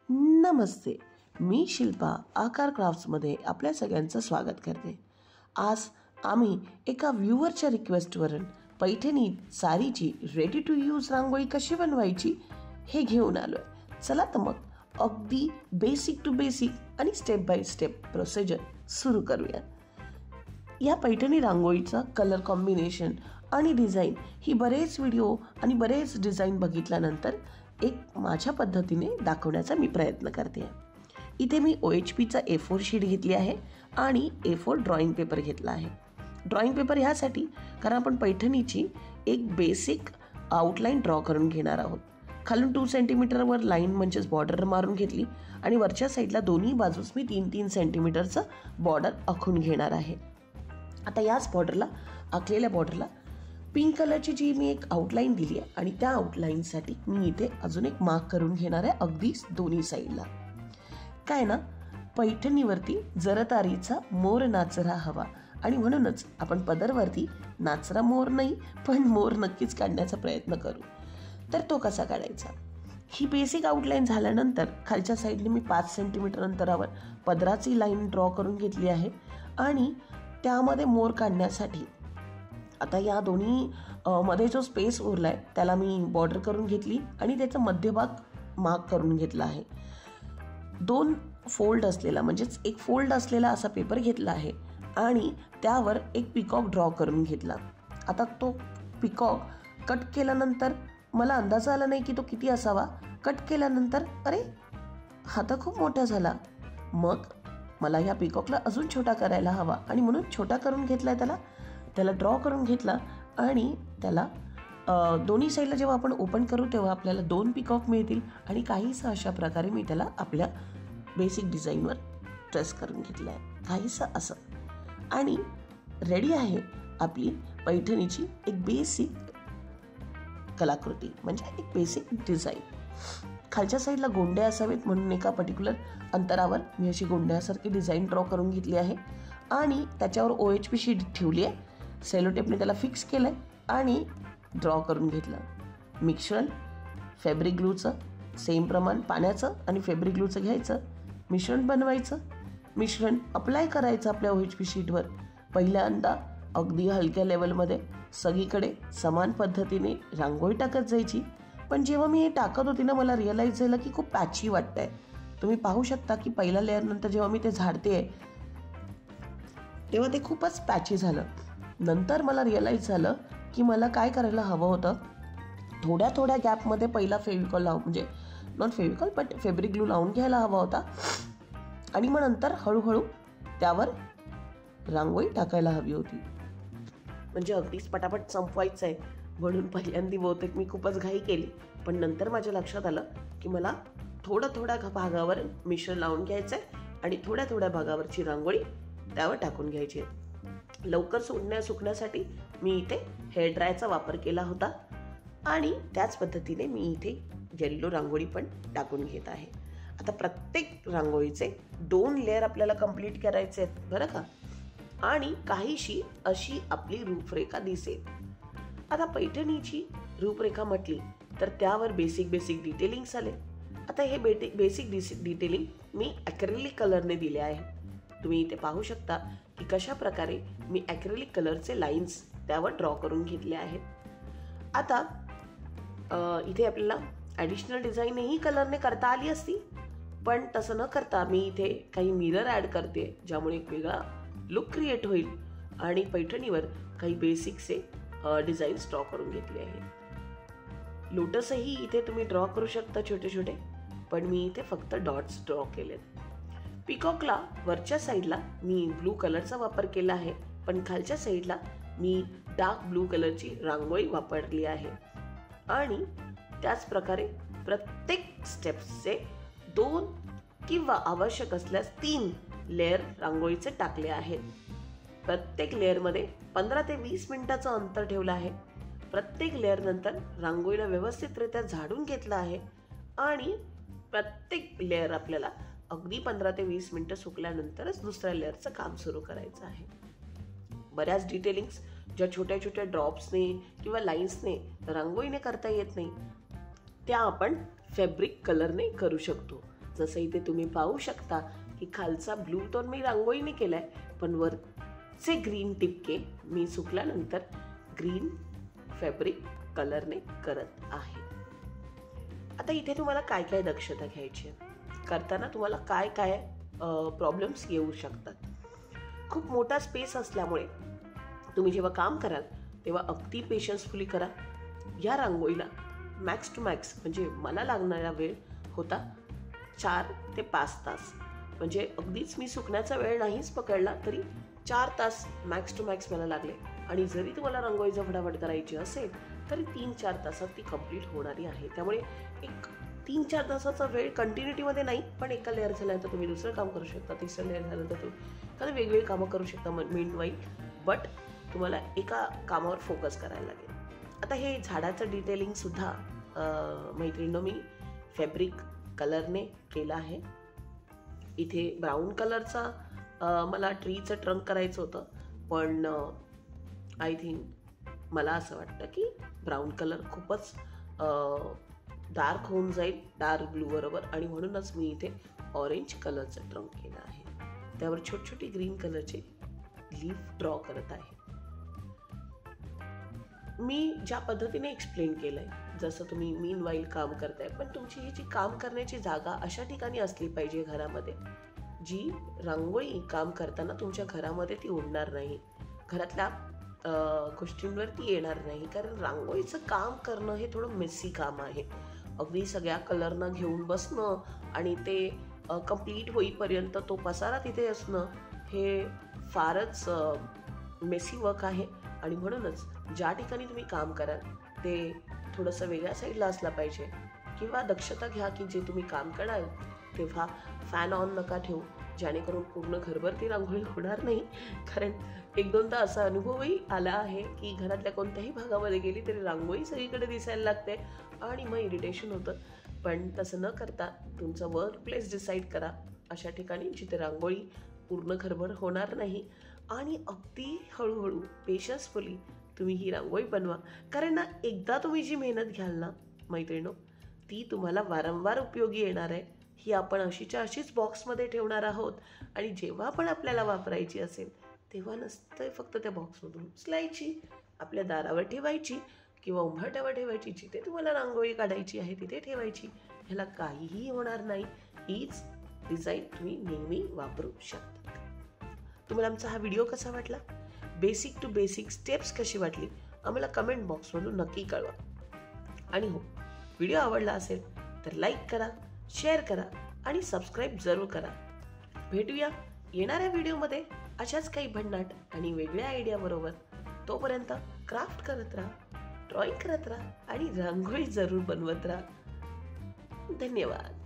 नमस्ते, मी शिल्पा आकार क्राफ्ट्समध्ये आपल्या सगळ्यांचं स्वागत करते. आज आम्ही एका व्ह्यूअरच्या रिक्वेस्टवरून पैठणी साडीची रेडी टू यूज रांगोळी कशी बनवायची हे घेऊन आलो आहे. चला तर मग अगदी बेसिक टू बेसिक आणि स्टेप बाय स्टेप प्रोसिजर सुरू करूया. या पैठणी रांगोळीचा कलर कॉम्बिनेशन आणि डिझाईन ही बरेच व्हिडिओ आणि बरेच डिझाईन बघितल्यानंतर एक माझ्या पद्धतीने दाखवण्याचा मी प्रयत्न करते. इथे मी OHPचा A4 शीट घेतली आहे आणि A4 ड्रॉइंग पेपर घेतला आहे. ड्रॉइंग पेपर ह्यासाठी कारण आपण पैठणीची एक बेसिक आउटलाईन ड्रॉ करून घेणार आहोत. खालून 2 सेंटीमीटरवर लाईन म्हणजेच बॉर्डर मारून घेतली आणि वरच्या साईडला दोन्ही बाजूस मी 3-3 सेंटीमीटरचं बॉर्डर आखून घेणार आहे. आता याच बॉर्डरला आखलेल्या बॉर्डरला पिंक कलरची जी मी एक आउटलाईन दिली आहे आणि त्या आउटलाईनसाठी मी इथे अजून एक मार्क करून घेणार आहे अगदी दोन्ही साईडला. काय ना, पैठणीवरती जरतारीचा मोर नाचरा हवा आणि म्हणूनच आपण पदरवरती नाचरा मोर नाही पण मोर नक्कीच काढण्याचा प्रयत्न करू. तर तो कसा काढायचा, ही बेसिक आउटलाईन झाल्यानंतर खालच्या साईडने मी 5 सेंटीमीटर अंतरावर पदराची लाईन ड्रॉ करून घेतली आहे आणि त्यामध्ये मोर काढण्यासाठी आता या दोन्ही मध्ये जो स्पेस उरला आहे त्याला मी बॉर्डर करून घेतली आणि त्याचा मध्यभाग मार्क करून घेतला आहे. 2 फोल्ड असलेला म्हणजेच एक फोल्ड असलेला असा पेपर घेतला आहे आणि त्यावर एक पिकॉक ड्रॉ करून घेतला. आता तो पिकॉक कट केल्यानंतर मला अंदाज आला नाही की तो किती असावा. कट केल्यानंतर अरे हा तर खूप मोठा झाला. मग मला ह्या पिकॉकला अजून छोटा करायला हवा आणि म्हणून छोटा करून घेतला आहे. त्याला ड्रॉ करून घेतला आणि त्याला दोन्ही साईडला जेव्हा आपण ओपन करू तेव्हा आपल्याला 2 पिकॉक मिळतील आणि काहीसं अशा प्रकारे मी त्याला आपल्या बेसिक डिझाईनवर ट्रेस करून घेतलं आहे, काहीसं असं. आणि रेडी आहे आपली पैठणीची एक बेसिक कलाकृती म्हणजे एक बेसिक डिझाईन. खालच्या साईडला गोंडे असावेत म्हणून एका पर्टिक्युलर अंतरावर मी अशी गोंड्यासारखी डिझाईन ड्रॉ करून घेतली आहे आणि त्याच्यावर OHP शीट ठेवली आहे. सेलोटेपने त्याला फिक्स केलं आहे आणि ड्रॉ करून घेतलं. मिश्रण फॅब्रिक ग्लूचं सेम प्रमाण पाण्याचं आणि फॅब्रिक ग्लूचं घ्यायचं, मिश्रण बनवायचं, मिश्रण अप्लाय करायचं आपल्या OHP शीटवर. पहिल्यांदा अगदी हलक्या लेवलमध्ये सगळीकडे समान पद्धतीने रांगोळी टाकत जायची. पण जेव्हा मी हे टाकत होती ना मला रिअलाईज झालं की खूप पॅची वाटत आहे. तुम्ही पाहू शकता की पहिल्या लेअरनंतर जेव्हा मी ते झाडते आहे तेव्हा ते खूपच पॅची झालं. नंतर मला रिअलाईज झालं की मला काय करायला हवं होतं, थोड्या गॅपमध्ये पहिला फेविकॉल म्हणजे not Fevicol but fabric glue लावून घ्यायला हवा होता आणि मग नंतर हळूहळू त्यावर रांगोळी टाकायला हवी होती. म्हणजे अगदीच पटापट संपवायचं आहे म्हणून पहिल्यांदा बहुतेक मी खूपच घाई केली. पण नंतर माझ्या लक्षात आलं की मला थोड्या भागावर मिश्रण लावून घ्यायचं आहे आणि थोड्या भागावरची रांगोळी त्यावर टाकून घ्यायची आहे. लवकर सुकण्यासाठी मी इथे हेअर ड्रायचा वापर केला होता आणि त्याच पद्धतीने मी इथे येल्लो रांगोळी पण टाकून घेत आहे. आता प्रत्येक रांगोळीचे 2 लेअर आपल्याला कंप्लीट करायचे आहेत बरं का, आणि काहीशी अशी आपली रूपरेखा दिसेल. आता पैठणीची रूपरेखा म्हटली तर त्यावर बेसिक डिटेलिंग्स आले. आता हे बेसिक डिटेलिंग मी ॲक्रेलिक कलरने दिले आहे. तुम्ही इथे पाहू शकता की कशा प्रकारे मी ॲक्रेलिक कलरचे लाईन्स त्यावर ड्रॉ करून घेतले आहेत. आता इथे आपल्याला ॲडिशनल डिझाईनही कलरने करता आली असती पण तसं न करता मी इथे काही मिरर ॲड करते ज्यामुळे एक वेगळा लुक क्रिएट होईल आणि पैठणीवर काही बेसिकचे डिझाईन्स ड्रॉ करून घेतले आहेत. लोटसही इथे तुम्ही ड्रॉ करू शकता छोटे, पण मी इथे फक्त डॉट्स ड्रॉ केलेत. पिकॉकला वरच्या साईडला मी ब्लू कलरचा वापर केला आहे पण खालच्या साईडला मी डार्क ब्लू कलरची रांगोळी वापरली आहे आणि त्याच प्रकारे प्रत्येक स्टेप्सचे 2 किंवा आवश्यक असल्यास 3 लेअर रांगोळीचे टाकले आहेत. प्रत्येक लेअरमध्ये 15 ते 20 मिनिटाचं अंतर ठेवलं आहे. प्रत्येक लेअर नंतर रांगोळीला व्यवस्थितरित्या झाडून घेतलं आहे आणि प्रत्येक लेअर आपल्याला अगदी 15 ते 20 मिनिटं सुकल्यानंतरच दुसऱ्या लेअरचं काम सुरू करायचं आहे. बऱ्याच डिटेलिंग्स ज्या छोट्या ड्रॉप्सने किंवा लाईन्सने रांगोळीने करता येत नाही त्या आपण फॅब्रिक कलरने करू शकतो. जसं इथे तुम्ही पाहू शकता की खालचा ब्लू टोन मी रांगोळीने केलाय, पण वरचे ग्रीन टिपके मी सुकल्यानंतर ग्रीन फॅब्रिक कलरने करत आहे. आता इथे तुम्हाला काय काय दक्षता घ्यायची आहे, करताना तुम्हाला काय काय प्रॉब्लेम्स येऊ शकतात. खूप मोठा स्पेस असल्यामुळे तुम्ही जेव्हा काम कराल तेव्हा अगदी पेशन्सफुली करा. या रांगोळीला मॅक्स टू मॅक्स म्हणजे मला लागणारा वेळ होता 4 ते 5 तास. म्हणजे अगदीच मी सुकण्याचा वेळ नाहीच पकडला तरी 4 तास मॅक्स टू मॅक्स मला लागले. आणि जरी तुम्हाला रांगोळीचं फटाफट करायची असेल तरी 3-4 तासात ती कंप्लीट होणारी आहे. त्यामुळे एक 3-4 तासाचा वेळ कंटिन्युटीमध्ये नाही, पण एका लेअर झाल्यानंतर तुम्ही दुसरं काम करू शकता, तिसरं लेअर झाल्यानंतर तुम्ही एखादी वेगवेगळी कामं करू शकता मीन वाईल. बट तुम्हाला एका कामावर फोकस करायला लागेल. आता हे झाडाचं डिटेलिंगसुद्धा मैत्रिणींनो मी फॅब्रिक कलरने केलं आहे. इथे ब्राऊन कलरचा मला ट्रीचं ट्रंक करायचं होतं, पण आय थिंक मला असं वाटतं की ब्राऊन कलर खूपच डार्क होऊन जाईल डार्क ब्लू बरोबर, आणि म्हणूनच मी इथे ऑरेंज कलरचं ट्रंक केलं आहे. त्यावर छोटी छोटी ग्रीन कलरचे लीफ ड्रॉ करत आहे. मी ज्या पद्धतीने एक्सप्लेन केलंय, जसं तुम्ही मीन वाईल काम करताय, पण तुमची ही जी काम करण्याची जागा अशा ठिकाणी असली पाहिजे घरामध्ये जी रांगोळी काम करताना तुमच्या घरामध्ये ती उडणार नाही, घरातल्या गोष्टींवर ती येणार नाही. कारण रांगोळीचं काम करणं हे थोडं मेसी काम आहे. अगदी सगळ्या कलरनं घेऊन बसणं आणि ते कंप्लीट होईपर्यंत तो पसारा तिथे असणं हे फारच मेसी वर्क आहे. आणि म्हणूनच ज्या ठिकाणी तुम्ही काम कराल ते थोडंसं वेगळ्या साईडला असलं पाहिजे. किंवा दक्षता घ्या की जे तुम्ही काम कराल तेव्हा फॅन ऑन नका ठेवू, जेणेकरून पूर्ण घरभर ती रांगोळी होणार नाही. कारण 1-2दा असा अनुभवही आला आहे की घरातल्या कोणत्याही भागामध्ये गेली तरी रांगोळी सगळीकडे दिसायला लागते आणि मग इरिटेशन होतं. पण तसं न करता तुमचं वर्क प्लेस डिसाईड करा अशा ठिकाणी जिथे रांगोळी पूर्ण घरभर होणार नाही, आणि अगदी हळूहळू पेशन्सफुली तुम्ही ही रांगोळी बनवा. कारण ना एकदा तुम्ही जी मेहनत घ्याल ना मैत्रिणो, ती तुम्हाला वारंवार उपयोगी येणार आहे. ही आपण अशीच्या अशीच बॉक्समध्ये ठेवणार आहोत आणि जेव्हा पण आपल्याला वापरायची असेल तेव्हा नसतं फक्त त्या बॉक्समधून उचलायची, आपल्या दारावर ठेवायची किंवा उंबरठ्यावर ठेवायची, जिथे तुम्हाला रांगोळी काढायची आहे तिथे ठेवायची. ह्याला काहीही होणार नाही. हीच डिझाईन तुम्ही नेहमी वापरू शकता. तुम्हाला आमचा हा व्हिडिओ कसा वाटला, बेसिक टू बेसिक स्टेप्स कशी वाटली आम्हाला कमेंट बॉक्समधून नक्की कळवा. आणि हो, व्हिडिओ आवडला असेल तर लाईक करा, शेअर करा आणि सबस्क्राईब जरूर करा. भेटूया येणाऱ्या व्हिडिओमध्ये अशाच काही भन्नाट आणि वेगळ्या आयडिया बरोबर. तोपर्यंत क्राफ्ट करत राहा, ड्रॉइंग करत राहा आणि रांगोळी जरूर बनवत राहा. धन्यवाद.